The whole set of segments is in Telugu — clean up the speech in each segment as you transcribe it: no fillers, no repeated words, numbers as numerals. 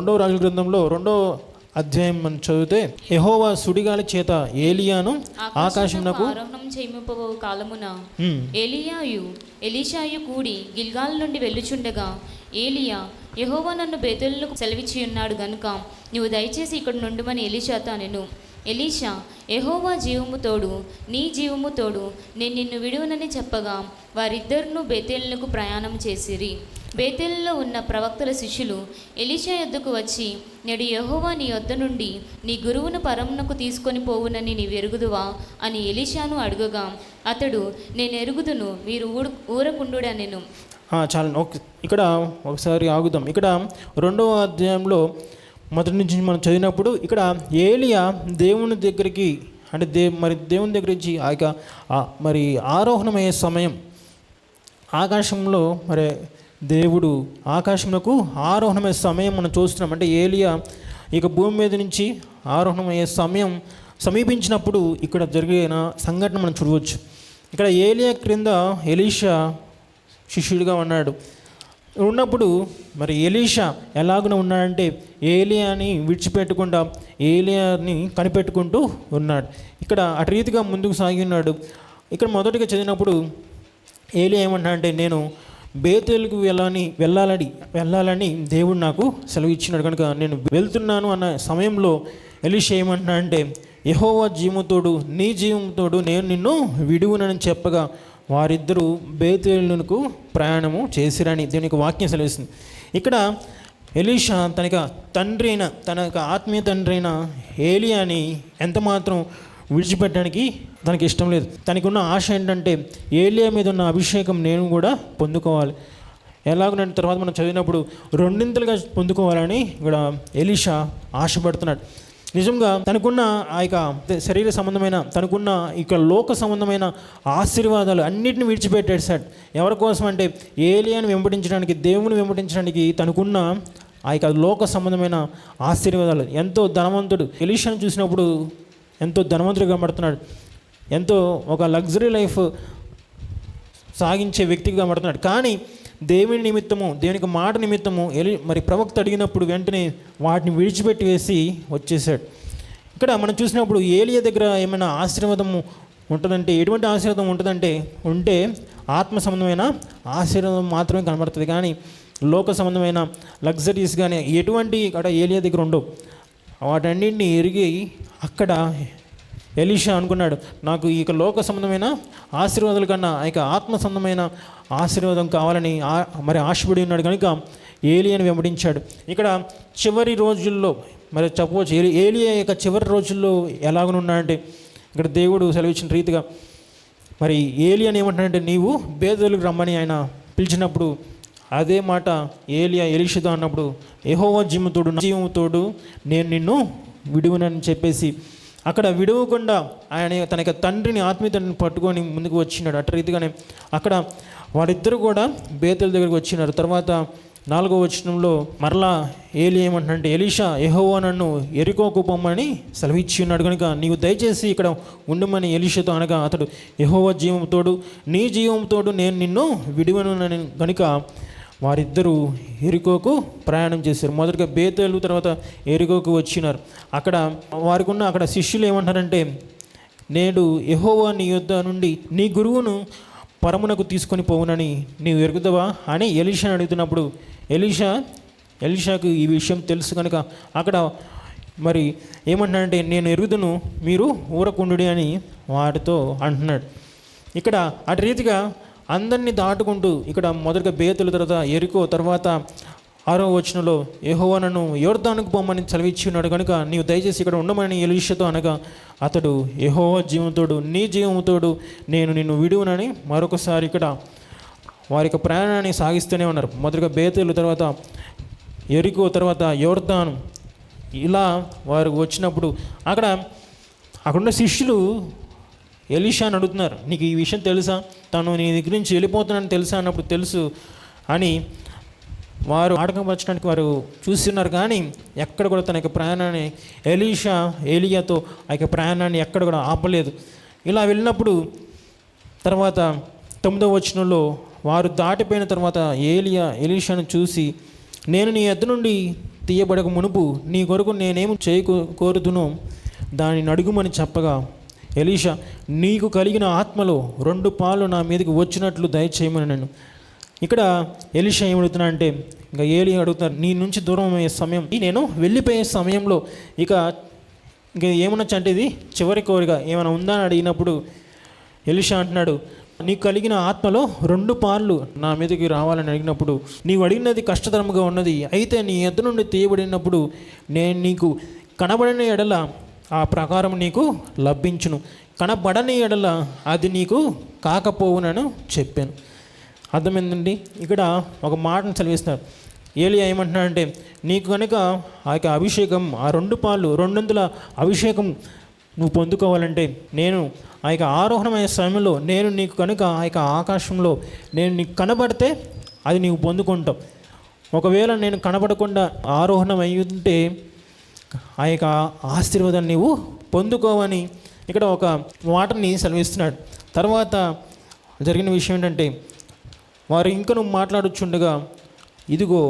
రెండో రాజుల గ్రంథంలో 2వ అధ్యాయం మనం చదివితే, యెహోవా సుడిగాలి చేత ఏలియాను ఆకాశమునకు ఆరోహణం చేయమపో కాలమున ఏలియాయు ఎలీషాయు కూడి గిల్గాల్ నుండి వెళ్ళుచుండగా ఏలియా, యెహోవా నన్ను బేతేలుకు సెలవిచ్చి ఉన్నాడు గనుక నువ్వు దయచేసి ఇక్కడ నుండుమని ఎలీషాతో అనెను. ఎలీషా, యెహోవా జీవము తోడు నీ జీవము తోడు నేను నిన్ను విడువనని చెప్పగా వారిద్దరును బేతేలుకు ప్రయాణం చేసిరి. బేతేలులో ఉన్న ప్రవక్తల శిష్యులు ఎలీషా యొద్దకు వచ్చి, నేడు యెహోవా నీ యొద్ద నుండి నీ గురువును పరమునకు తీసుకొని పోవునని నీవు ఎరుగుదువా అని ఎలీషాను అడుగగా అతడు, నేను ఎరుగుదును, మీరు ఊరకుండుడనెను. చాలా ఇక్కడ ఒకసారి ఆగుదాం. ఇక్కడ 2వ అధ్యాయంలో మొదటి నుంచి మనం చదివినప్పుడు ఇక్కడ ఏలియా దేవుని దగ్గరికి అంటే దేవుని దగ్గర నుంచి మరి ఆరోహణమయ్యే సమయం, ఆకాశంలో మరి దేవుడు ఆకాశంలోకి ఆరోహణమయ్యే సమయం మనం చూస్తున్నాం. అంటే ఏలియా భూమి మీద నుంచి ఆరోహణమయ్యే సమయం సమీపించినప్పుడు ఇక్కడ జరిగిన సంఘటన మనం చూడవచ్చు. ఇక్కడ ఏలియా క్రింద ఎలీషా శిష్యుడిగా ఉన్నప్పుడు మరి ఎలీషా ఎలాగున ఉన్నాడంటే ఏలియాని విడిచిపెట్టకుండా ఏలియాని కనిపెట్టుకుంటూ ఉన్నాడు. ఇక్కడ అటు రీతిగా ముందుకు సాగి ఉన్నాడు. ఇక్కడ మొదటిగా చదివినప్పుడు ఏలియా ఏమంటాడంటే, నేను బేతేలుకు వెళ్ళాలని దేవుడు నాకు సెలవు ఇచ్చినాడు కనుక నేను వెళ్తున్నాను అన్న సమయంలో ఎలీషా ఏమంటున్నాడంటే, యెహోవా జీవముతోడు నీ జీవముతోడు నేను నిన్ను విడువునని చెప్పగా వారిద్దరూ బేతేలుకు ప్రయాణము చేసిరని దేవునికి వాక్యం సెలవిస్తుంది. ఇక్కడ ఎలీషా తన ఆత్మీయ తండ్రి అయిన ఏలియాని ఎంత మాత్రం విడిచిపెట్టడానికి తనకి ఇష్టం లేదు. తనకు ఉన్న ఆశ ఏంటంటే ఏలియా మీద ఉన్న అభిషేకం నేను కూడా పొందుకోవాలి. ఎలాగనంటే తర్వాత మనం చదివినప్పుడు 2 పొందుకోవాలని ఇక్కడ ఎలీషా ఆశపడుతున్నాడు. నిజంగా తనకున్న శరీర సంబంధమైన తనకున్న లోక సంబంధమైన ఆశీర్వాదాలు అన్నిటిని విడిచిపెట్టాడు సార్. ఎవరి కోసం అంటే ఏలియాను వెంబడించడానికి, దేవుని వెంబడించడానికి తనకున్న లోక సంబంధమైన ఆశీర్వాదాలు. ఎంతో ధనవంతుడు ఎలీషాను చూసినప్పుడు ఎంతో ధనవంతుడిగా కనబడుతున్నాడు. ఎంతో ఒక లగ్జరీ లైఫ్ సాగించే వ్యక్తిగా కనబడుతున్నాడు. కానీ దేవుని నిమిత్తము, దేవునికి మాట నిమిత్తము మరి ప్రవక్త అడిగినప్పుడు వెంటనే వాటిని విడిచిపెట్టి వేసి వచ్చేసాడు. ఇక్కడ మనం చూసినప్పుడు ఏలియా దగ్గర ఏమైనా ఆశీర్వాదము ఉంటుందంటే, ఎటువంటి ఆశీర్వాదం ఉంటే ఆత్మ సంబంధమైన ఆశీర్వాదం మాత్రమే కనబడుతుంది. కానీ లోక సంబంధమైన లగ్జరీస్ కానీ ఎటువంటి ఏలియా దగ్గర ఉండవు. వాటన్నింటినీ ఎరిగి అక్కడ ఎలీషా అనుకున్నాడు, నాకు లోక సంబంధమైన ఆశీర్వాదాల కన్నా ఆత్మ సంబంధమైన ఆశీర్వాదం కావాలని మరి ఆశపడి ఉన్నాడు కనుక ఏలియాని వెంబడించాడు. ఇక్కడ చివరి రోజుల్లో మరి చెప్పవచ్చు ఏలియా చివరి రోజుల్లో ఎలాగనున్నాడంటే, ఇక్కడ దేవుడు సెలవిచ్చిన రీతిగా మరి ఏలియాని ఏమంటాడంటే, నీవు బేతేలుకు రమ్మని ఆయన పిలిచినప్పుడు అదే మాట ఏలియా ఎలీషాతో అన్నప్పుడు, యెహోవా జీవముతోడు నేను నిన్ను విడువనని చెప్పేసి అక్కడ విడవకుండా ఆయన తన తండ్రిని, ఆత్మీయ తండ్రిని పట్టుకొని ముందుకు వచ్చినాడు. అటు రీతిగానే అక్కడ వారిద్దరు కూడా బేతేలు దగ్గరికి వచ్చినారు. తర్వాత 4వ వచనంలో మరలా ఏలియా ఏమంటున్నాడంటే, ఎలీషా, యెహోవా నన్ను యెరికోకు పొమ్మని సెలవిచ్చి ఉన్నాడు కనుక నీవు దయచేసి ఇక్కడ ఉండమని ఎలీషాతో అనగా అతడు, యెహోవా జీవముతోడు నీ జీవముతోడు నేను నిన్ను విడువను కనుక వారిద్దరూ యెరికోకు ప్రయాణం చేశారు. మొదటగా బేతేలు, తర్వాత యెరికోకు వచ్చినారు. అక్కడ శిష్యులు ఏమంటారంటే, నేడు యెహోవా నీ యొద్ద నుండి నీ గురువును పరమునకు తీసుకొని పోవునని నీవు ఎరుగుతావా అని ఎలీషాని అడుగుతున్నప్పుడు ఎలీషాకు ఈ విషయం తెలుసు కనుక అక్కడ మరి ఏమంటున్నాడంటే, నేను ఎరుగుదును, మీరు ఊరకుండుడి అని వారితో అంటున్నాడు. ఇక్కడ అటు రీతిగా అందరినీ దాటుకుంటూ ఇక్కడ మొదటగా బేతేలు, తర్వాత యెరికో, తర్వాత 6వ వచనంలో యెహోవా నన్ను యొర్దానుకు పొమ్మని సెలవిచ్చి ఉన్నాడు కనుక నీవు దయచేసి ఇక్కడ ఉండమని ఎలీషాతో అనగా అతడు, యెహోవా జీవముతోడు నీ జీవముతోడు నేను నిన్ను విడువనని మరొకసారి ఇక్కడ వారి ప్రయాణాన్ని సాగిస్తూనే ఉన్నారు. మొదటగా బేతేలు, తర్వాత యెరికో, తర్వాత యొర్దాను. ఇలా వారు వచ్చినప్పుడు అక్కడున్న శిష్యులు ఎలీషాని అడుగుతున్నారు, నీకు ఈ విషయం తెలుసా, తను నీ దగ్గర నుంచి వెళ్ళిపోతున్నానని తెలుసా అన్నప్పుడు తెలుసు అని వారు ఆటంకపరచడానికి వారు చూస్తున్నారు. కానీ ఎక్కడ కూడా తన యొక్క ప్రయాణాన్ని ఏలియాతో ఆ యొక్క ప్రయాణాన్ని ఎక్కడ కూడా ఆపలేదు. ఇలా వెళ్ళినప్పుడు తర్వాత 9వ వచనంలో వారు దాటిపోయిన తర్వాత ఎలీషాను చూసి, నేను నీ యొద్ద నుండి తీయబడక మునుపు నీ కొరకు నేనేం కోరుతునో దానిని అడుగుమని చెప్పగా ఎలీషా, నీకు కలిగిన ఆత్మలో 2 పాలు నా మీదకి వచ్చినట్లు దయచేయమని నేను. ఇక్కడ ఎలీషా ఏమడుగుతున్నా అంటే, ఇంకా ఏలి అడుగుతారు, నీ నుంచి దూరం అయ్యే సమయం, నేను వెళ్ళిపోయే సమయంలో ఇక ఏమనొచ్చు అంటే ఇది చివరి కోరిక ఏమైనా ఉందా అని అడిగినప్పుడు ఎలీషా అంటున్నాడు, నీకు కలిగిన ఆత్మలో 2 పాలు నా మీదకి రావాలని అడిగినప్పుడు, నీవు అడిగినది కష్టతరముగా ఉన్నది, అయితే నీ ఎద్దు నుండి తీయబడినప్పుడు నేను నీకు కనబడిన ఎడల ఆ ప్రకారం నీకు లభించును, కనబడని ఎడల అది నీకు కాకపోవునని చెప్పాను. అర్థమైందండి. ఇక్కడ ఒక మాటను చదివిస్తున్నారు. ఏలియా ఏమంటున్నాడంటే, నీకు కనుక ఆ యొక్క అభిషేకం, ఆ 2 పాలు 200 అభిషేకం నువ్వు పొందుకోవాలంటే, నేను ఆ యొక్క ఆరోహణమైన సమయంలో నేను నీకు కనుక ఆ యొక్క ఆకాశంలో నేను నీకు కనబడితే అది నీవు పొందుకుంటావు. ఒకవేళ నేను కనబడకుండా ఆరోహణం అయి ఉంటే ఆ యొక్క ఆశీర్వాదాన్ని నీవు పొందుకోవని ఇక్కడ ఒక మాటని సెలవిస్తున్నాడు. తర్వాత జరిగిన విషయం ఏంటంటే, వారు ఇంకను మాట్లాడుచుండగా ఇదిగో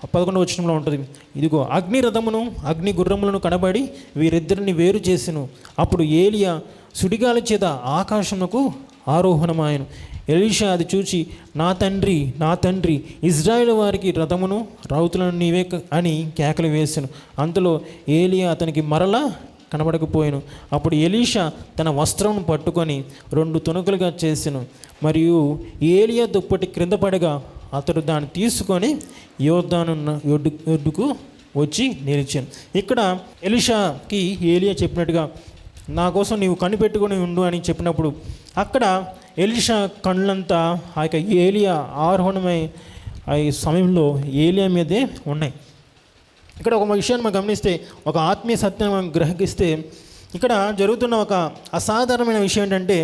11వ వచనంలో ఉంటుంది, ఇదిగో అగ్ని రథమును అగ్ని గుర్రములను కనబడి వీరిద్దరిని వేరు చేసెను. అప్పుడు ఏలియా సుడిగాలి చేత ఆకాశమునకు ఆరోహణమాయను. ఎలీషా అది చూచి, నా తండ్రి నా తండ్రి, ఇజ్రాయేలు వారికి రథమును రౌతులను నీవే అని కేకలు వేసాను. అంతలో ఏలియా అతనికి మరలా కనబడకపోయాను. అప్పుడు ఎలీషా తన వస్త్రమును పట్టుకొని 2 తునకలుగా చేసెను. మరియు ఏలియా దుప్పటి క్రింద పడగా అతడు దాన్ని తీసుకొని యోర్దాను ఒడ్డుకు వచ్చి నిలిచాను. ఇక్కడ ఎలీషాకి ఏలియా చెప్పినట్టుగా నా కోసం నీవు కనిపెట్టుకొని ఉండు అని చెప్పినప్పుడు అక్కడ ఎలీషా కళ్ళంతా ఆ యొక్క ఏలియా ఆరోహణమై ఆ సమయంలో ఏలియా మీదే ఉన్నాయి. ఇక్కడ ఒక విషయాన్ని మనం గమనిస్తే, ఒక ఆత్మీయ సత్యాన్ని మనం గ్రహిస్తే ఇక్కడ జరుగుతున్న ఒక అసాధారణమైన విషయం ఏంటంటే,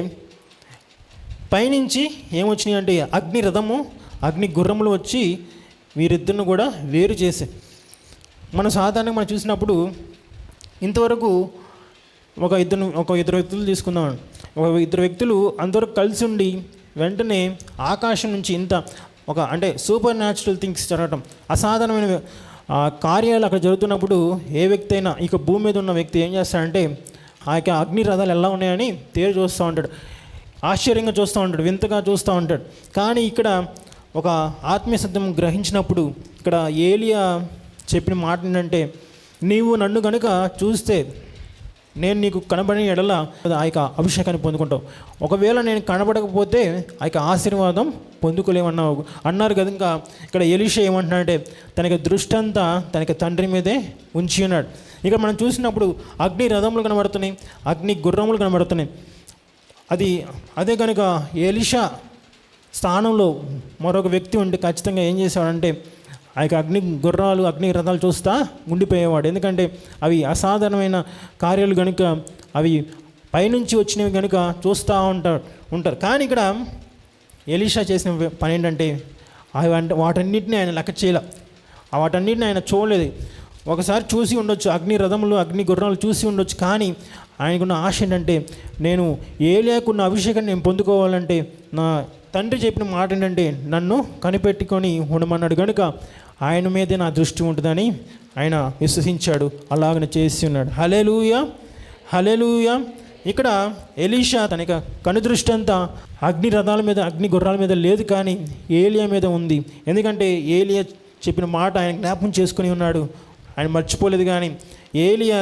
పైనుంచి ఏమొచ్చినాయి అంటే అగ్ని రథము అగ్ని గుర్రములు వచ్చి వీరిద్దరిని కూడా వేరు చేసే. మనం సాధారణంగా మనం చూసినప్పుడు ఇంతవరకు ఒక ఇద్దరు వ్యక్తులు తీసుకుందాం. ఒక 2 వ్యక్తులు అందరూ కలిసి ఉండి వెంటనే ఆకాశం నుంచి అంటే సూపర్ న్యాచురల్ థింగ్స్ జరగటం, అసాధారణమైన కార్యాలు అక్కడ జరుగుతున్నప్పుడు ఏ వ్యక్తి అయినా ఇక భూమి మీద ఉన్న వ్యక్తి ఏం చేస్తాడంటే ఆ యొక్క అగ్ని రథాలు ఎలా ఉన్నాయని తేరు చూస్తూ ఉంటాడు, ఆశ్చర్యంగా చూస్తూ ఉంటాడు, వింతగా చూస్తూ ఉంటాడు. కానీ ఇక్కడ ఒక ఆత్మీయ సత్యం గ్రహించినప్పుడు ఇక్కడ ఏలియా చెప్పిన మాట ఏంటంటే, నీవు నన్ను కనుక చూస్తే నేను నీకు కనబడిన ఎడల ఆ యొక్క అభిషేకాన్ని పొందుకుంటావు, ఒకవేళ నేను కనబడకపోతే ఆ యొక్క ఆశీర్వాదం పొందుకోలేమన్నావు అన్నారు కదా. ఇంకా ఇక్కడ ఎలీషా ఏమంటున్నాడంటే తనకి దృష్టి అంతా తనకి తండ్రి మీదే ఉంచి ఉన్నాడు. ఇక్కడ మనం చూసినప్పుడు అగ్ని రథములు కనబడుతున్నాయి, అగ్ని గుర్రములు కనబడుతున్నాయి. అదే కనుక ఎలీషా స్థానంలో మరొక వ్యక్తి ఉండి ఖచ్చితంగా ఏం చేసేవాడంటే ఆ యొక్క అగ్ని గుర్రాలు అగ్ని రథాలు చూస్తా ఉండిపోయేవాడు. ఎందుకంటే అవి అసాధారణమైన కార్యాలు కనుక, అవి పైనుంచి వచ్చినవి కనుక చూస్తూ ఉంటారు. కానీ ఇక్కడ ఎలీషా చేసిన పని ఏంటంటే వాటన్నిటిని ఆయన లెక్క చేయలే, వాటన్నిటిని ఆయన చూడలేదు. ఒకసారి చూసి ఉండొచ్చు, అగ్ని రథములు అగ్ని గుర్రాలు చూసి ఉండొచ్చు, కానీ ఆయనకున్న ఆశ ఏంటంటే నేను ఏలియాకున్న అభిషేకాన్ని నేను పొందుకోవాలంటే నా తండ్రి చెప్పిన మాట ఏంటంటే నన్ను కనిపెట్టుకొని ఉండమన్నాడు కనుక ఆయన మీదే నా దృష్టి ఉంటుందని ఆయన విశ్వసించాడు, అలాగనే చేసి ఉన్నాడు. హల్లెలూయా హల్లెలూయా. ఇక్కడ ఎలీషా తనక కనుదృష్టి అంతా అగ్ని రథాల మీద అగ్ని గుర్రాల మీద లేదు, కానీ ఏలియా మీద ఉంది. ఎందుకంటే ఏలియా చెప్పిన మాట ఆయన జ్ఞాపకం చేసుకుని ఉన్నాడు, ఆయన మర్చిపోలేదు. కానీ ఏలియా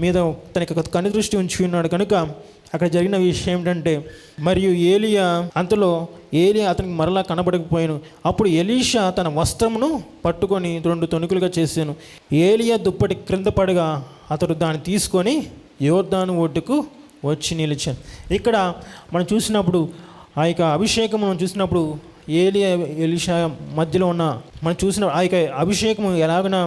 మీద తనకి కనుదృష్టి ఉంచి ఉన్నాడు కనుక అక్కడ జరిగిన విషయం ఏంటంటే, మరియు అంతలో ఏలియా అతనికి మరలా కనబడకపోయాను. అప్పుడు ఎలీషా తన వస్త్రమును పట్టుకొని 2 తొణుకులుగా చేశాను. ఏలియా దుప్పటి క్రింద పడగా అతడు దాన్ని తీసుకొని యోర్దాను ఒడ్డుకు వచ్చి నిలిచాను. ఇక్కడ మనం చూసినప్పుడు ఆ యొక్క అభిషేకం మనం చూసినప్పుడు ఎలీషా మధ్యలో ఉన్న మనం చూసిన ఆ యొక్క అభిషేకం ఎలాగైనా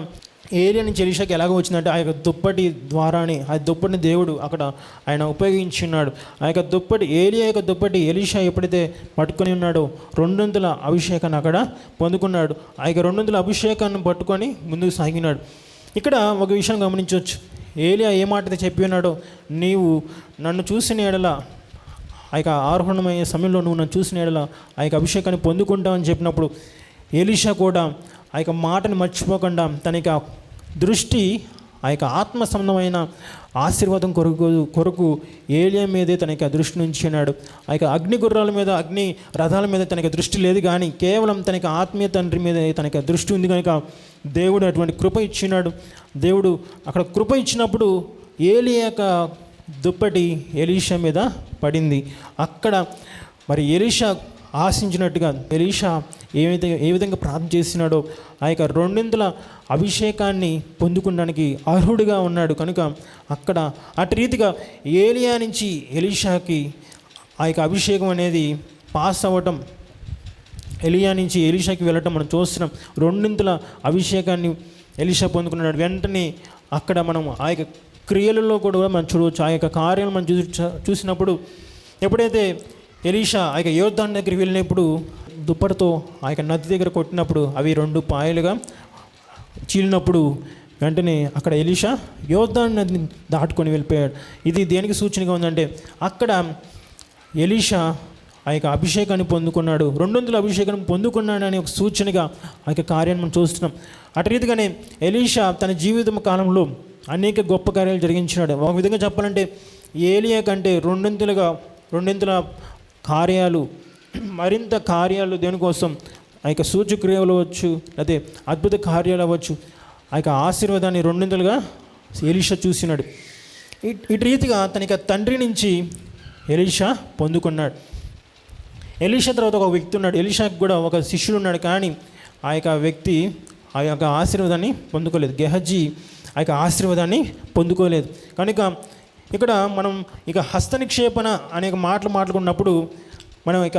ఏలియా నుంచి ఎలీషాకి ఎలాగ వచ్చిందంటే ఆ యొక్క దుప్పటి ద్వారానే, ఆ దుప్పటిని దేవుడు అక్కడ ఆయన ఉపయోగించి ఉన్నాడు. ఆ యొక్క దుప్పటి ఏలియా యొక్క దుప్పటి ఎలీషా ఎప్పుడైతే పట్టుకొని ఉన్నాడో 200 అభిషేకాన్ని అక్కడ పొందుకున్నాడు. ఆ యొక్క 200 అభిషేకాన్ని పట్టుకొని ముందుకు సాగినాడు. ఇక్కడ ఒక విషయం గమనించవచ్చు, ఏలియా ఏ మాట అయితే చెప్పి ఉన్నాడో, నీవు నన్ను చూసిన ఎడల ఆ యొక్క ఆరోహణమయ్యే సమయంలో నువ్వు నన్ను చూసిన ఎడల ఆ యొక్క అభిషేకాన్ని పొందుకుంటావని చెప్పినప్పుడు ఎలీషా కూడా ఆ యొక్క మాటను మర్చిపోకుండా దృష్టి ఆ యొక్క ఆత్మ సంబంధమైన ఆశీర్వాదం కొరకు ఏలియా మీదే తన యొక్క దృష్టి ఉంచినాడు. ఆ యొక్క అగ్ని గుర్రాల మీద, అగ్ని రథాల మీద తనకి దృష్టి లేదు, కానీ కేవలం తనకి ఆత్మీయ తండ్రి మీద తనకి దృష్టి ఉంది కనుక దేవుడు అటువంటి కృప ఇచ్చినాడు. దేవుడు అక్కడ కృప ఇచ్చినప్పుడు ఏలియా యొక్క దుప్పటి ఎలీషా మీద పడింది. అక్కడ మరి ఎలీషా ఆశించినట్టుగా ఎలీషా ఏ విధంగా ప్రార్థన చేసినాడో ఆ యొక్క 2 అభిషేకాన్ని పొందుకోవడానికి అర్హుడిగా ఉన్నాడు. కనుక అక్కడ అటు రీతిగా ఏలియా నుంచి ఎలీషాకి ఆ యొక్క అభిషేకం అనేది పాస్ అవ్వటం, ఎలియా నుంచి ఎలీషాకి వెళ్ళటం మనం చూస్తున్నాం. 2 అభిషేకాన్ని ఎలీషా పొందుకున్నాడు. వెంటనే అక్కడ మనం ఆ యొక్క క్రియలలో కూడా మనం చూడవచ్చు. ఆ యొక్క కార్యాలను మనం చూసినప్పుడు ఎప్పుడైతే ఎలీషా ఆ యొక్క యోర్దాను దగ్గరికి వెళ్ళినప్పుడు దుప్పటితో ఆ యొక్క నది దగ్గర కొట్టినప్పుడు అవి 2 పాయలుగా చీలినప్పుడు వెంటనే అక్కడ ఎలీషా యోర్దాను నదిని దాటుకొని వెళ్ళిపోయాడు. ఇది దేనికి సూచనగా ఉందంటే అక్కడ ఎలీషా ఆ యొక్క అభిషేకాన్ని పొందుకున్నాడు, 200 అభిషేకాన్ని పొందుకున్నాడు అనే ఒక సూచనగా ఆ యొక్క కార్యాన్ని మనం చూస్తున్నాం. అటు రీతిగానే ఎలీషా తన జీవితం కాలంలో అనేక గొప్ప కార్యాలు జరిగించినాడు. ఒక విధంగా చెప్పాలంటే ఏలియా కంటే 200 కార్యాలు, మరింత కార్యాలు దేనికోసం ఆ యొక్క సూచక్రియలు అవ్వచ్చు, లేకపోతే అద్భుత కార్యాలు అవ్వచ్చు, ఆ యొక్క ఆశీర్వాదాన్ని 200గా ఎలీషా చూసినాడు. ఇటు రీతిగా తన యొక్క తండ్రి నుంచి ఎలీషా పొందుకున్నాడు. ఎలీషా తర్వాత ఒక వ్యక్తి ఉన్నాడు, ఎలీషాకి కూడా ఒక శిష్యుడు ఉన్నాడు, కానీ ఆ యొక్క వ్యక్తి ఆ యొక్క ఆశీర్వాదాన్ని పొందుకోలేదు. గెహజీ ఆ యొక్క ఆశీర్వాదాన్ని పొందుకోలేదు. కనుక ఇక్కడ మనం ఇక హస్త నిక్షేపణ అనేక మాటలు మాట్లాడుకున్నప్పుడు మనం ఇక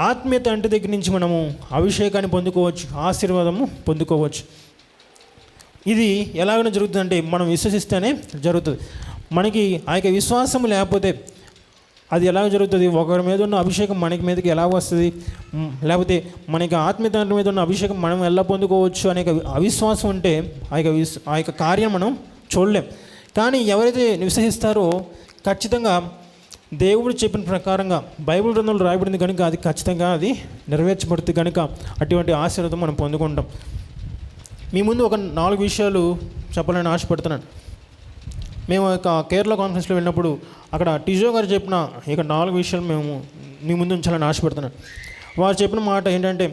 ఆత్మీయ తండ్రి దగ్గర నుంచి మనము అభిషేకాన్ని పొందుకోవచ్చు, ఆశీర్వాదము పొందుకోవచ్చు. ఇది ఎలాగైనా జరుగుతుందంటే మనం విశ్వసిస్తేనే జరుగుతుంది. మనకి ఆ యొక్క విశ్వాసం లేకపోతే అది ఎలా జరుగుతుంది? ఒకరి మీద ఉన్న అభిషేకం మనకి మీదకి ఎలా వస్తుంది? లేకపోతే మనకి ఆత్మీయ తండ్రి మీద ఉన్న అభిషేకం మనం ఎలా పొందుకోవచ్చు అనే అవిశ్వాసం ఉంటే ఆ యొక్క కార్యం మనం చూడలేం. కానీ ఎవరైతే విశ్వసిస్తారో ఖచ్చితంగా దేవుడు చెప్పిన ప్రకారంగా బైబిల్ గ్రంథంలో రాయబడింది కనుక అది ఖచ్చితంగా అది నెరవేర్చబడుతుంది. కనుక అటువంటి ఆశీర్వాదం మనం పొందుకుంటాం. మీ ముందు ఒక 4 విషయాలు చెప్పాలని ఆశపడుతున్నాను. మేము ఒక కేరళ కాన్ఫరెన్స్లో వెళ్ళినప్పుడు అక్కడ టిజో గారు చెప్పిన ఇక 4 విషయాలు మేము మీ ముందు ఉంచాలని ఆశపడుతున్నాను. వారు చెప్పిన మాట ఏంటంటే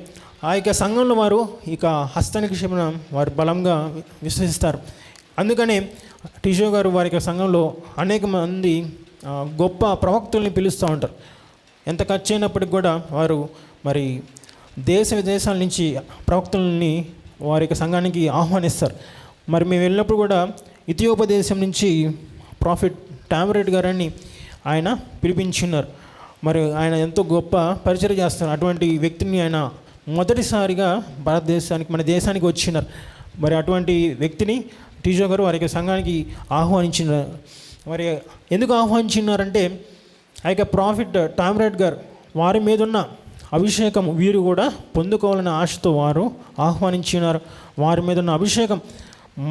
ఆ యొక్క సంఘంలో వారు ఇక హస్తానికి చెప్పిన వారు బలంగా విశ్వసిస్తారు. అందుకనే టిజో గారు వారి యొక్క సంఘంలో అనేక మంది గొప్ప ప్రవక్తల్ని పిలుస్తూ ఉంటారు. ఎంత ఖర్చు అయినప్పటికి కూడా వారు మరి దేశ విదేశాల నుంచి ప్రవక్తల్ని వారి యొక్క సంఘానికి ఆహ్వానిస్తారు. మరి మేము వెళ్ళినప్పుడు కూడా ఇథియోపియా దేశం నుంచి ప్రాఫిట్ టామరేట్ గారని ఆయన పిలిపించున్నారు. మరి ఆయన ఎంతో గొప్ప పరిచయం చేస్తున్నారు. అటువంటి వ్యక్తిని ఆయన మొదటిసారిగా భారతదేశానికి మన దేశానికి వచ్చినారు. మరి అటువంటి వ్యక్తిని టీజో గారు వారి యొక్క సంఘానికి ఆహ్వానించినారు. మరి ఎందుకు ఆహ్వానించినారంటే ఆ యొక్క ప్రాఫిట్ టామరేట్ గారు వారి మీద ఉన్న అభిషేకం వీరు కూడా పొందుకోవాలనే ఆశతో వారు ఆహ్వానించినారు. వారి మీద ఉన్న అభిషేకం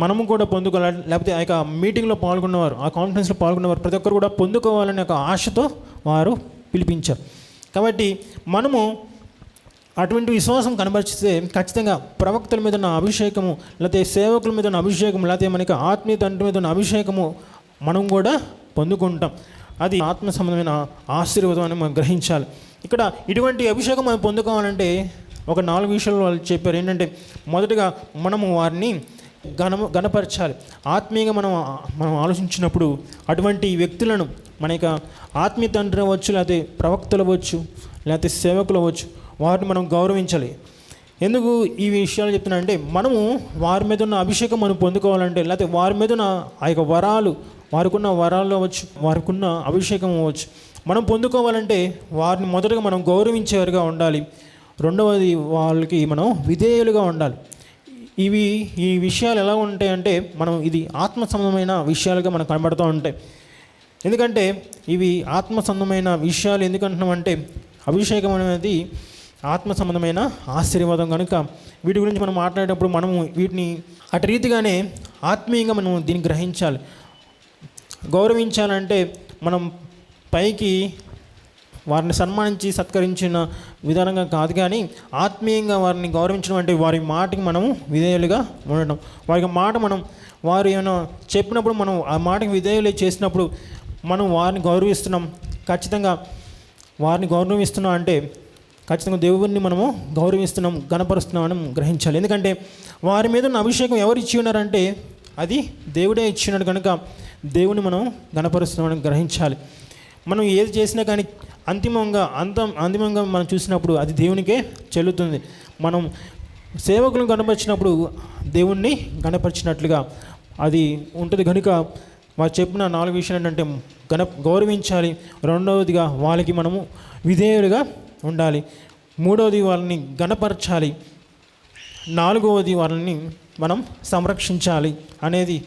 మనము కూడా పొందుకోవాలి, లేకపోతే ఆ యొక్క మీటింగ్లో పాల్గొన్నవారు, ఆ కాన్ఫరెన్స్లో పాల్గొన్నవారు ప్రతి ఒక్కరు కూడా పొందుకోవాలనే ఒక ఆశతో వారు పిలిపించారు. కాబట్టి మనము అటువంటి విశ్వాసం కనబరిస్తే ఖచ్చితంగా ప్రవక్తల మీద ఉన్న అభిషేకము, లేకపోతే సేవకుల మీద ఉన్న అభిషేకము, లేకపోతే మనకి ఆత్మీయ తండ్రి మీద ఉన్న అభిషేకము మనం కూడా పొందుకుంటాం. అది ఆత్మ సంబంధమైన ఆశీర్వాదం అని మనం గ్రహించాలి. ఇక్కడ ఇటువంటి అభిషేకం మనం పొందుకోవాలంటే ఒక 4 విషయాలు వాళ్ళు చెప్పారు. ఏంటంటే మొదటగా మనము వారిని గణపరచాలి. ఆత్మీయంగా మనం ఆలోచించినప్పుడు అటువంటి వ్యక్తులను మన యొక్క ఆత్మీయ తండ్రి అవ్వచ్చు, లేకపోతే ప్రవక్తలు అవ్వచ్చు, లేకపోతే సేవకులు అవ్వచ్చు, వారిని మనం గౌరవించాలి. ఎందుకు ఈ విషయాలు చెప్తున్నా అంటే మనము వారి మీద ఉన్న అభిషేకం మనం పొందుకోవాలంటే, లేకపోతే వారి మీద ఉన్న ఆ యొక్క వరాలు, వారికున్న వరాలు అవ్వచ్చు, వారికున్న అభిషేకం అవ్వచ్చు, మనం పొందుకోవాలంటే వారిని మొదటగా మనం గౌరవించేవారుగా ఉండాలి. రెండవది వాళ్ళకి మనం విధేయులుగా ఉండాలి. ఈ విషయాలు ఎలా ఉంటాయంటే మనం ఇది ఆత్మ సంబంధమైన విషయాలుగా మనకు కనబడుతూ ఉంటాయి. ఎందుకంటే ఇవి ఆత్మ సంబంధమైన విషయాలు ఎందుకంటున్నామంటే అభిషేకం అనేది ఆత్మ సంబంధమైన ఆశీర్వాదం కనుక వీటి గురించి మనం మాట్లాడేటప్పుడు మనము వీటిని అటు రీతిగానే ఆత్మీయంగా మనం దీన్ని గ్రహించాలి. గౌరవించాలంటే మనం పైకి వారిని సన్మానించి సత్కరించిన విధానంగా కాదు, కానీ ఆత్మీయంగా వారిని గౌరవించడం అంటే వారి మాటకి మనము విధేయులుగా ఉండడం. వారి మాట వారు ఏమైనా చెప్పినప్పుడు మనం ఆ మాటకి విధేయులు చేసినప్పుడు మనం వారిని గౌరవిస్తున్నాం. ఖచ్చితంగా వారిని గౌరవిస్తున్నాం అంటే ఖచ్చితంగా దేవుడిని మనము గౌరవిస్తున్నాం, గణపరుస్తున్నామని గ్రహించాలి. ఎందుకంటే వారి మీద ఉన్న అభిషేకం ఎవరు ఇచ్చి ఉన్నారంటే అది దేవుడే ఇచ్చినాడు కనుక దేవుని మనం గణపరుస్తున్నామని గ్రహించాలి. మనం ఏది చేసినా కానీ అంతిమంగా మనం చూసినప్పుడు అది దేవునికే చెల్లుతుంది. మనం సేవకులను గణపరిచినప్పుడు దేవుణ్ణి గణపరిచినట్లుగా అది ఉంటుంది. కనుక వారు చెప్పిన 4 విషయాలు ఏంటంటే గౌరవించాలి, రెండవదిగా వాళ్ళకి మనము విధేయులుగా ఉండాలి, మూడవది వాళ్ళని గణపరచాలి, నాలుగవది వాళ్ళని మనం సంరక్షించాలి అనేది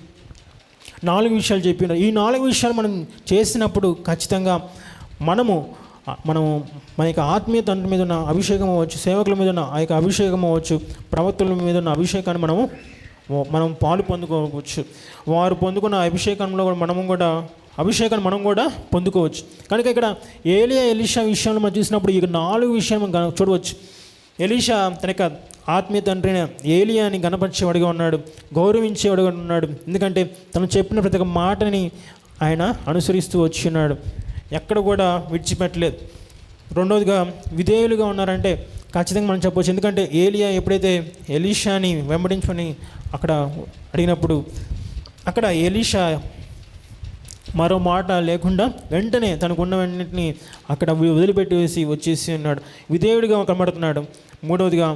4 విషయాలు చెప్పిన. ఈ 4 విషయాలు మనం చేసినప్పుడు ఖచ్చితంగా మన యొక్క ఆత్మీయ తండ్రి మీద ఉన్న అభిషేకం అవ్వచ్చు, సేవకుల మీద ఉన్న ఆ యొక్క అభిషేకం అవ్వచ్చు, ప్రవక్తల మీద ఉన్న అభిషేకాన్ని మనం పాలు పొందుకోవచ్చు. వారు పొందుకున్న అభిషేకంలో కూడా మనం కూడా పొందుకోవచ్చు. కనుక ఇక్కడ ఏలియా ఎలీషా విషయంలో మనం చూసినప్పుడు ఈ 4 విషయాలు మనం చూడవచ్చు. ఎలీషా తన యొక్క ఆత్మీయ తండ్రిని ఏలియాని గణపరిచేవాడిగా ఉన్నాడు, గౌరవించేవాడుగా ఉన్నాడు. ఎందుకంటే తను చెప్పిన ప్రతి ఒక్క మాటని ఆయన అనుసరిస్తూ వచ్చినాడు, ఎక్కడ కూడా విడిచిపెట్టలేదు. రెండవదిగా విధేయులుగా ఉన్నారంటే ఖచ్చితంగా మనం చెప్పవచ్చు. ఎందుకంటే ఏలియా ఎప్పుడైతే ఎలీషాని వెంబడించుకొని అక్కడ అడిగినప్పుడు అక్కడ ఎలీషా మరో మాట లేకుండా వెంటనే తనకున్నవన్నింటినీ అక్కడ వదిలిపెట్టేసి వచ్చేసి ఉన్నాడు, విధేయుడిగా కనబడుతున్నాడు. మూడవదిగా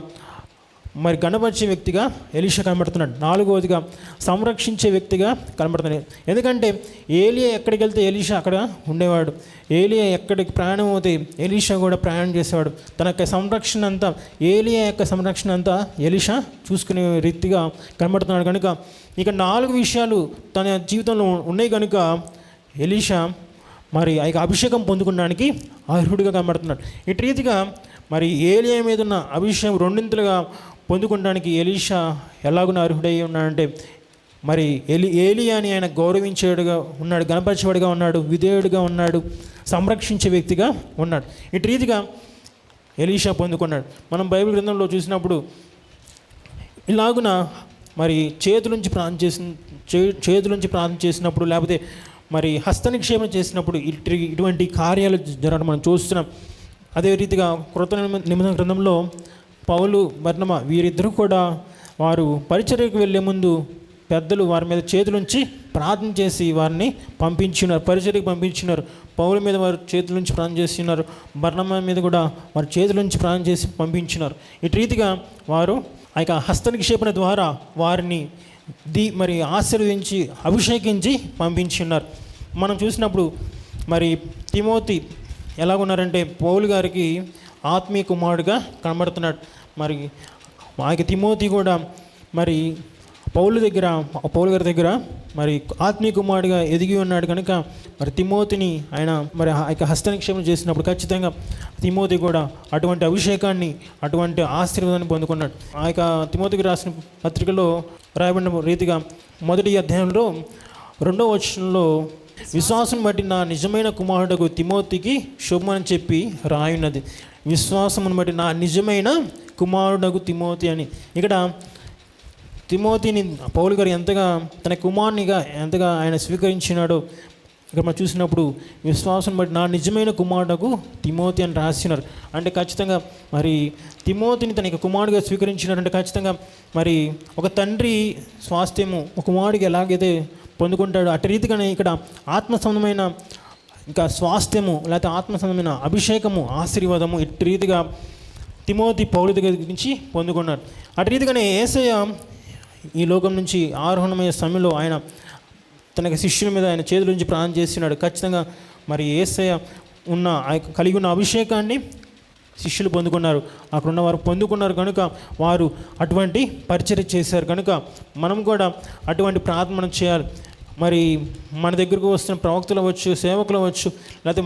మరి గణపరిచే వ్యక్తిగా ఎలీషా కనబడుతున్నాడు. నాలుగవదిగా సంరక్షించే వ్యక్తిగా కనబడుతున్నాడు. ఎందుకంటే ఏలియా ఎక్కడికి వెళ్తే ఎలీషా అక్కడ ఉండేవాడు, ఏలియా ఎక్కడికి ప్రయాణం అవుతే ఎలీషా కూడా ప్రయాణం చేసేవాడు. తన యొక్క సంరక్షణ అంతా ఏలియా యొక్క సంరక్షణ అంతా ఎలీషా చూసుకునే రీతిగా కనబడుతున్నాడు. కనుక ఇక 4 విషయాలు తన జీవితంలో ఉన్నాయి కనుక ఎలీషా మరి ఆ యొక్క అభిషేకం పొందుకోవడానికి అర్హుడిగా కనబడుతున్నాడు. ఇటు రీతిగా మరి ఏలియా మీద ఉన్న అభిషేకం రెండింతలుగా పొందుకోవడానికి ఎలీషా ఎలాగున అర్హుడై ఉన్నాడంటే మరి ఏలియాని ఆయన గౌరవించేవాడుగా ఉన్నాడు, గణపరిచేవాడిగా ఉన్నాడు, విధేయుడిగా ఉన్నాడు, సంరక్షించే వ్యక్తిగా ఉన్నాడు. ఇటు రీతిగా ఎలీషా పొందుకున్నాడు. మనం బైబిల్ గ్రంథంలో చూసినప్పుడు ఇలాగున మరి చేతులుంచి ప్రార్థన చేసినప్పుడు లేకపోతే మరి హస్తనిక్షేపం చేసినప్పుడు ఇటువంటి కార్యాలు జరగడం మనం చూస్తున్నాం. అదే రీతిగా కృత నిబంధన గ్రంథంలో పౌలు, బర్నబా వీరిద్దరూ కూడా వారు పరిచర్యకు వెళ్ళే ముందు పెద్దలు వారి మీద చేతులుంచి ప్రార్థన చేసి వారిని పంపించున్నారు, పరిచర్యకు పంపించున్నారు. పౌల మీద వారు చేతులుంచి ప్రార్థన చేస్తున్నారు, బర్నబా మీద కూడా వారు చేతులుంచి ప్రార్థన చేసి పంపించున్నారు. ఇటు రీతిగా వారు ఆ యొక్క హస్తనిక్షేపణ ద్వారా వారిని మరి ఆశీర్వదించి అభిషేకించి పంపించున్నారు. మనం చూసినప్పుడు మరి తిమోతి ఎలాగున్నారంటే పౌలు గారికి ఆత్మీయ కుమారుడుగా కనబడుతున్నాడు. మరి ఆ యొక్క తిమోతి కూడా మరి పౌలు గారి దగ్గర మరి ఆత్మీయ కుమారుడిగా ఎదిగి ఉన్నాడు కనుక మరి తిమోతిని ఆయన మరి ఆ యొక్క హస్తనిక్షేపం చేసినప్పుడు ఖచ్చితంగా తిమోతి కూడా అటువంటి అభిషేకాన్ని, అటువంటి ఆశీర్వాదాన్ని పొందుకున్నాడు. ఆ యొక్క తిమోతికి రాసిన పత్రికలో రాయబడిన రీతిగా 1వ అధ్యాయంలో 2వ వచనంలో విశ్వాసం బట్టి నా నిజమైన కుమారుడుకు తిమోతికి శుభమని చెప్పి రాయున్నది. విశ్వాసమును బట్టి నా నిజమైన కుమారుడకు తిమోతి అని. ఇక్కడ తిమోతిని పౌలు గారు ఎంతగా తన కుమారునిగా ఎంతగా ఆయన స్వీకరించినాడో ఇక్కడ మనం చూసినప్పుడు విశ్వాసం బట్టి నా నిజమైన కుమారుడకు తిమోతి అని రాసినారు. అంటే ఖచ్చితంగా మరి తిమోతిని తన కుమారుడిగా స్వీకరించినారంటే ఖచ్చితంగా మరి ఒక తండ్రి స్వాస్థ్యము ఒక కుమారుడికి ఎలాగైతే పొందుకుంటాడు అటు రీతిగానే ఇక్కడ ఆత్మ సంబంధమైన ఇంకా స్వాస్థ్యము లేకపోతే ఆత్మ సంబంధమైన అభిషేకము, ఆశీర్వాదము ఇటు రీతిగా తిమోతి పౌలు దగ్గర నుంచి పొందుకున్నారు. అటు రీతిగానే యేసయ్య ఈ లోకం నుంచి ఆరోహణమయ్యే సమయంలో ఆయన తన శిష్యుల మీద ఆయన చేతుల నుంచి ప్రార్థన చేస్తున్నాడు. ఖచ్చితంగా మరి యేసయ్య కలిగి ఉన్న అభిషేకాన్ని శిష్యులు పొందుకున్నారు, అక్కడ ఉన్నవారు పొందుకున్నారు కనుక వారు అటువంటి పరిచర్య చేశారు. కనుక మనం కూడా అటువంటి ప్రార్థన మనం చేయాలి. మరి మన దగ్గరకు వస్తున్న ప్రవక్తలు అవ్వచ్చు, సేవకులు అవ్వచ్చు, లేకపోతే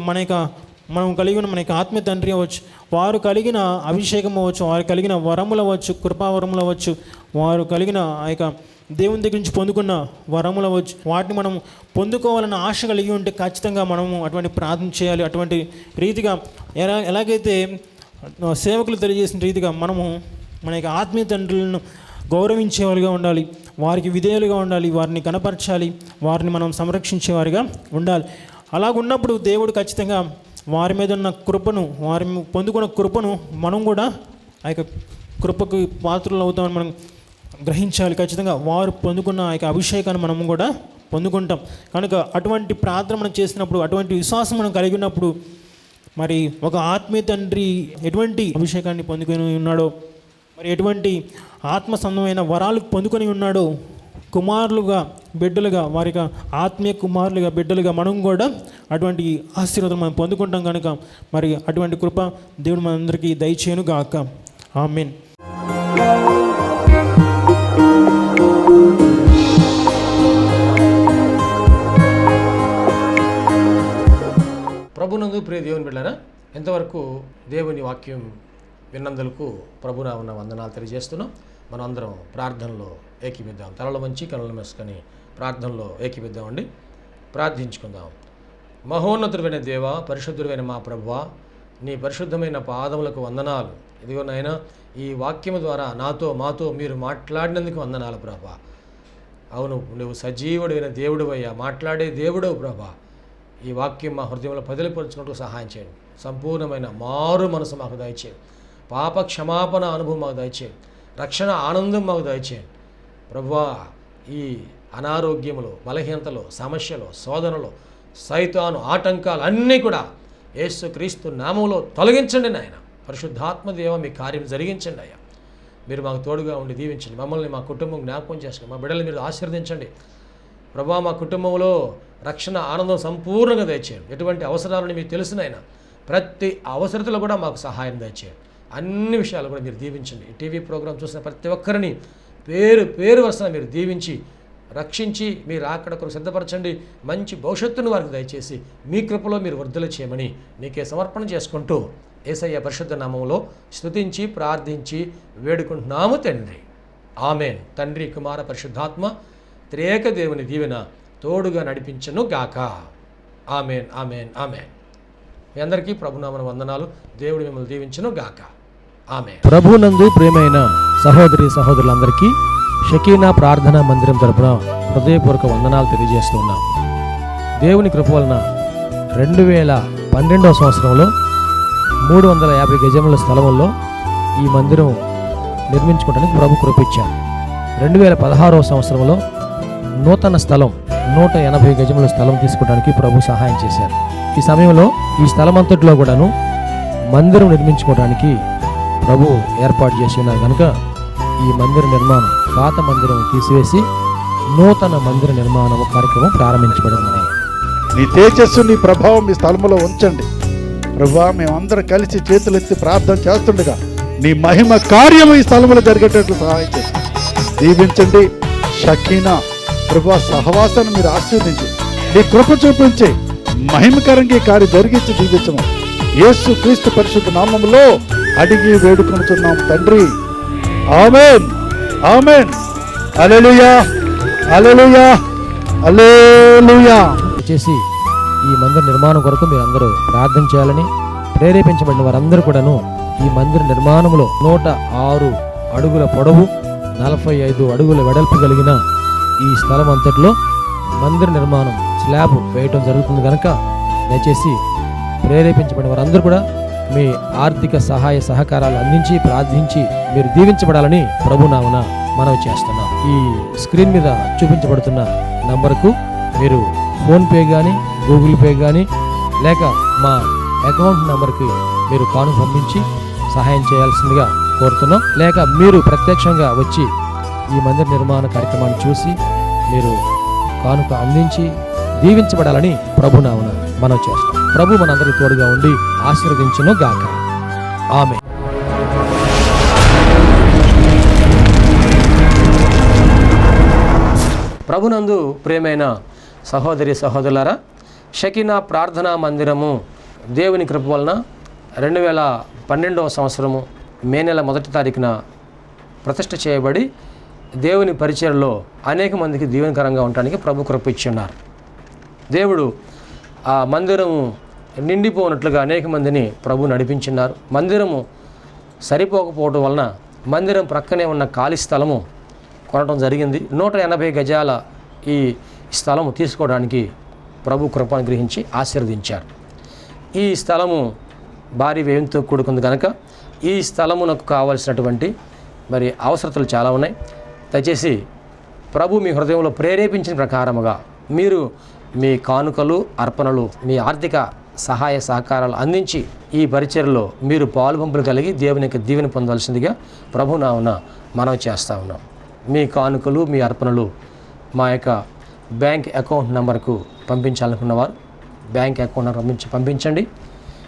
మనం కలిగిన మన యొక్క ఆత్మీయ తండ్రి అవ్వచ్చు, వారు కలిగిన అభిషేకం అవ్వచ్చు, వారు కలిగిన వరములు అవ్వచ్చు, కృపావరములు అవ్వచ్చు, వారు కలిగిన ఆ యొక్క దేవుని దగ్గర నుంచి పొందుకున్న వరములు అవ్వచ్చు, వాటిని మనం పొందుకోవాలన్న ఆశ కలిగి ఉంటే ఖచ్చితంగా మనము అటువంటి ప్రార్థన చేయాలి. అటువంటి రీతిగా ఎలాగైతే సేవకులు తెలియజేసిన రీతిగా మనము మన యొక్క ఆత్మీయ తండ్రులను గౌరవించేవారిగా ఉండాలి, వారికి విధేయులుగా ఉండాలి, వారిని కనపరచాలి, వారిని మనం సంరక్షించేవారిగా ఉండాలి. అలాగున్నప్పుడు దేవుడు ఖచ్చితంగా వారి మీద ఉన్న కృపను, వారి పొందుకున్న కృపను మనం కూడా ఆ యొక్క కృపకు పాత్రలు అవుతామని మనం గ్రహించాలి. ఖచ్చితంగా వారు పొందుకున్న ఆ యొక్క అభిషేకాన్ని మనము కూడా పొందుకుంటాం. కనుక అటువంటి ప్రార్థన మనం చేసినప్పుడు, అటువంటి విశ్వాసం మనం కలిగి ఉన్నప్పుడు, మరి ఒక ఆత్మీయ తండ్రి ఎటువంటి అభిషేకాన్ని పొందుకొని ఉన్నాడో, మరి ఎటువంటి ఆత్మ సంబంధమైన వరాలు పొందుకొని ఉన్నాడో, కుమారులుగా బిడ్డలుగా, వారికి ఆత్మీయ కుమారులుగా బిడ్డలుగా మనం కూడా అటువంటి ఆశీర్వాదం మనం పొందుకుంటాం. కనుక మరి అటువంటి కృప దేవుడు మనందరికీ దయచేయును గాక. ఆమేన్. ప్రభునందు ప్రియ దేవుని బిడ్డలారా, ఎంతవరకు దేవుని వాక్యం విన్నందులకు ప్రభునా ఉన్న వందనాలు తెలియజేస్తున్నాం. మనం అందరం ప్రార్థనలో ఏకీపిద్దాం. తలలు వంచి కనులు మూసుకొని ప్రార్థనలో ఏకీపిద్దామండి. ప్రార్థించుకుందాం. మహోన్నతుడైన దేవ, పరిశుద్ధుడైన మా ప్రభువా, నీ పరిశుద్ధమైన పాదములకు వందనాలు. ఇదిగో నాయనా, ఈ వాక్యము ద్వారా మాతో మీరు మాట్లాడినందుకు వందనాలు ప్రభా. అవును, నువ్వు సజీవుడైన దేవుడు అయ్యా, మాట్లాడే దేవుడవు ప్రభా. ఈ వాక్యం మా హృదయంలో పదిలిపరుచుకుంటూ సహాయం చేయండి. సంపూర్ణమైన మారు మనసు మాకు దయచేయండి. పాప క్షమాపణ అనుభవం మాకు దయచేయండి. రక్షణ ఆనందం మాకు దయచేయండి ప్రభువా. ఈ అనారోగ్యములు, బలహీనతలు, సమస్యలు, శోధనలు, సైతాను ఆటంకాలు అన్నీ కూడా యేసుక్రీస్తు నామములో తొలగించండి నాయన. పరిశుద్ధాత్మ దేవ, మీ కార్యం జరిగించండి అయ్యా. మీరు మాకు తోడుగా ఉండి దీవించండి. మమ్మల్ని, మా కుటుంబం జ్ఞాపకం చేసుకోండి. మా బిడ్డలు మీరు ఆశీర్వదించండి ప్రభువా. మా కుటుంబంలో రక్షణ ఆనందం సంపూర్ణంగా దయచేయండి. ఎటువంటి అవసరాలని మీకు తెలుసునైనా ప్రతి అవసరతలో కూడా మాకు సహాయం దయచేయండి. అన్ని విషయాలు కూడా మీరు దీవించండి. ఈ టీవీ ప్రోగ్రాం చూసిన ప్రతి ఒక్కరిని పేరు వరుసన మీరు దీవించి రక్షించి మీరు అక్కడ కొరకు సిద్ధపరచండి. మంచి భవిష్యత్తును వారికి దయచేసి మీ కృపలో మీరు వర్ధలు చేయమని నీకే సమర్పణ చేసుకుంటూ యేసయ్య పరిశుద్ధ నామములో స్తుతించి ప్రార్థించి వేడుకుంటున్నాము తండ్రి. ఆమేన్. తండ్రి, కుమార, పరిశుద్ధాత్మ త్రియేక దేవుని దీవెన తోడుగా నడిపించను గాక. ఆమేన్, ఆమేన్, ఆమేన్. మీ అందరికీ ప్రభునామన వందనాలు. దేవుడు మిమ్మల్ని దీవించను గాక. ఆమేన్. ప్రభునందు ప్రియమైన సహోదరి సహోదరులందరికీ షకీనా ప్రార్థనా మందిరం తరపున హృదయపూర్వక వందనాలు తెలియజేస్తున్నాం. దేవుని కృప వలన 2012వ సంవత్సరంలో 350 గజముల స్థలంలో ఈ మందిరం నిర్మించుకోవడానికి ప్రభు కృపించారు. 2016వ సంవత్సరంలో నూతన స్థలం 180 గజముల స్థలం తీసుకోవడానికి ప్రభు సహాయం చేశారు. ఈ సమయంలో ఈ స్థలం అంతట్లో కూడాను మందిరం నిర్మించుకోవడానికి ప్రభు ఏర్పాటు చేసి ఉన్నారు. కనుక ఈ మందిర నిర్మాణం, పాత మందిరం తీసివేసి నూతన మందిర నిర్మాణం కార్యక్రమం ప్రారంభించబడింది. నీ తేజస్సు, నీ ప్రభావం మీ స్థలంలో ఉంచండి ప్రభువా. మేమందరం కలిసి చేతులెత్తి ప్రార్థన చేస్తుండగా నీ మహిమ కార్యము ఈ స్థలంలో జరిగేటట్లు సహాయం చేసి దీవించండి. షకీనా ప్రభువా సహవాసాన్ని మీరు ఆశీర్వదించి నీ కృప చూపించి మహిమకరంగా ఈ కార్యం జరిగించి దీవించము. యేసు క్రీస్తు పరిశుద్ధ నామములో అడిగి వేడుకొనుచున్నాం తండ్రి. ఆమేన్, ఆమేన్. హల్లెలూయా, హల్లెలూయా, హల్లెలూయా. చేసి ఈ మందిర నిర్మాణం కొరకు మీరు అందరూ ప్రార్థన చేయాలని ప్రేరేపించబడిన వారందరూ కూడాను ఈ మందిర నిర్మాణంలో 106 అడుగుల పొడవు, 45 అడుగుల వెడల్పు కలిగిన ఈ స్థలం అంతట్లో మందిర నిర్మాణం స్లాబ్ వేయటం జరుగుతుంది. కనుక దయచేసి ప్రేరేపించబడిన వారందరూ కూడా మీ ఆర్థిక సహాయ సహకారాలు అందించి ప్రార్థించి మీరు దీవించబడాలని ప్రభునామన మనవి చేస్తున్నాం. ఈ స్క్రీన్ మీద చూపించబడుతున్న నంబర్కు మీరు ఫోన్పే కానీ, గూగుల్ పే కానీ, లేక మా అకౌంట్ నెంబర్కి మీరు కానుక పంపించి సహాయం చేయాల్సిందిగా కోరుతున్నాం. లేక మీరు ప్రత్యక్షంగా వచ్చి ఈ మందిర నిర్మాణ కార్యక్రమాన్ని చూసి మీరు కానుక అందించి దీవించబడాలని ప్రభునామన మనం చేస్తాం. ప్రభు మనందరి తోడుగా ఉండి ఆశీర్వదించును గాక. ఆమేన్. ప్రభునందు ప్రియమైన సహోదరి సహోదరులారా, షకీనా ప్రార్థనా మందిరము దేవుని కృప వలన 2012వ సంవత్సరము మే నెల 1వ తారీఖున ప్రతిష్ఠ చేయబడి దేవుని పరిచయంలో అనేక మందికి దీవెనకరంగా ఉండడానికి ప్రభు కృప ఇచ్చి ఉన్నారు. దేవుడు ఆ మందిరము నిండిపోనట్లుగా అనేక మందిని ప్రభు నడిపించున్నారు. మందిరము సరిపోకపోవడం వలన మందిరం ప్రక్కనే ఉన్న ఖాళీ స్థలము కొనడం జరిగింది. 180 గజాల ఈ స్థలము తీసుకోవడానికి ప్రభు కృపను గ్రహించి ఆశీర్వదించారు. ఈ స్థలము భారీ వ్యయంతో కూడుకుంది కనుక ఈ స్థలమునకు కావాల్సినటువంటి మరి అవసరతలు చాలా ఉన్నాయి. దయచేసి ప్రభు మీ హృదయంలో ప్రేరేపించిన ప్రకారముగా మీరు మీ కానుకలు, అర్పణలు, మీ ఆర్థిక సహాయ సహకారాలు అందించి ఈ పరిచర్యలో మీరు పాలుపంపులు కలిగి దేవుని యొక్క దీవెన పొందవలసిందిగా ప్రభు నామమున మనవి చేస్తూ ఉన్నాం. మీ కానుకలు, మీ అర్పణలు మా యొక్క బ్యాంక్ అకౌంట్ నెంబర్కు పంపించాలనుకున్నవారు బ్యాంక్ అకౌంట్ నెంబర్ పంపించండి.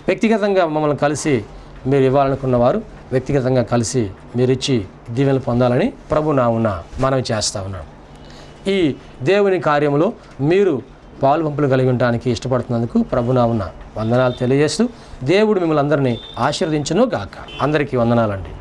వ్యక్తిగతంగా మమ్మల్ని కలిసి మీరు ఇవ్వాలనుకున్నవారు వ్యక్తిగతంగా కలిసి మీరు ఇచ్చి దీవెనలు పొందాలని ప్రభు నామమున మనవి చేస్తూ ఉన్నాం. ఈ దేవుని కార్యంలో మీరు పాలుపంపులు కలిగి ఉండడానికి ఇష్టపడుతున్నందుకు ప్రభు నామమున వందనాలు తెలియజేస్తూ దేవుడు మిమ్మల్ని అందరినీ ఆశీర్వదించును గాక. అందరికీ వందనాలండి.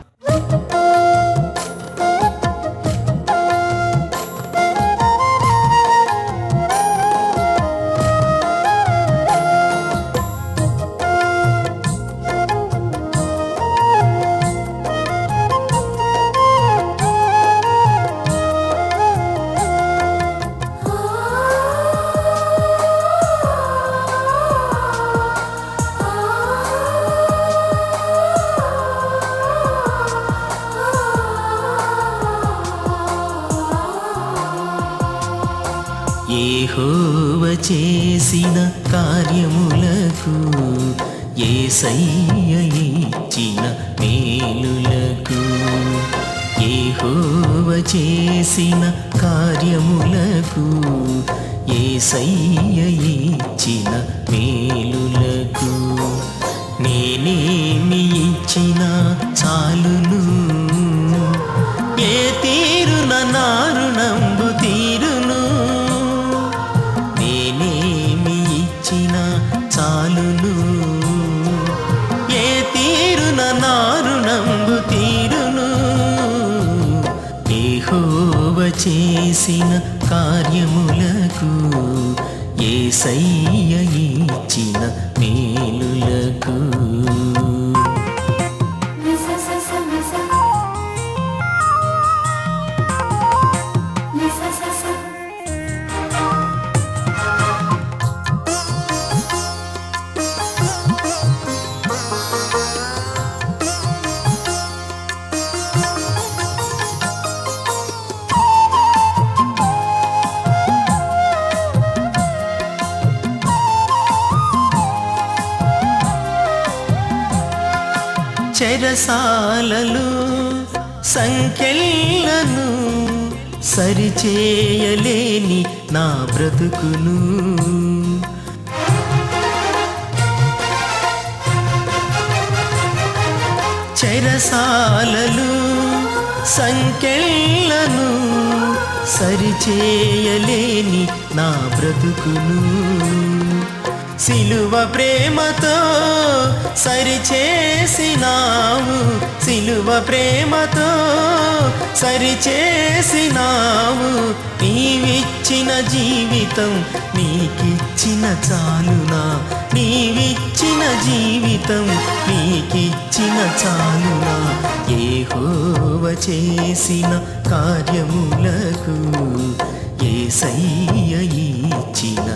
యెహోవ చేసిన కార్యములకు, యేసయ్య ఇచ్చిన మేలులకు, యెహోవ చేసిన కార్యములకు, యేసయ్య ఇచ్చిన మేలులకు నేనేమి ఇచ్చినా చాలును, ఏ తీరున నా రుణంబు తీరును. నేనేమి ఇచ్చినా చాలును, ఏ తీరున నా రుణంబు తీరును. యెహోవ చేసిన కార్యములకు, యేసయ్య ఇచ్చిన మేలులకు. చెరసాలలు సంఖ్యలను సరిచేయలేని నా బ్రతుకును, చెరసాలలు సంఖ్యలను సరిచేయలేని నా బ్రతుకును. సిలువ ప్రేమతో సరిచేసినావు, సిలువ ప్రేమతో సరిచేసినావు. నీవిచ్చిన జీవితం నీకిచ్చిన చాలునా, నీవిచ్చిన జీవితం నీకిచ్చిన చాలునా. యెహోవ చేసిన కార్యములకు, యేసయ్య ఇచ్చిన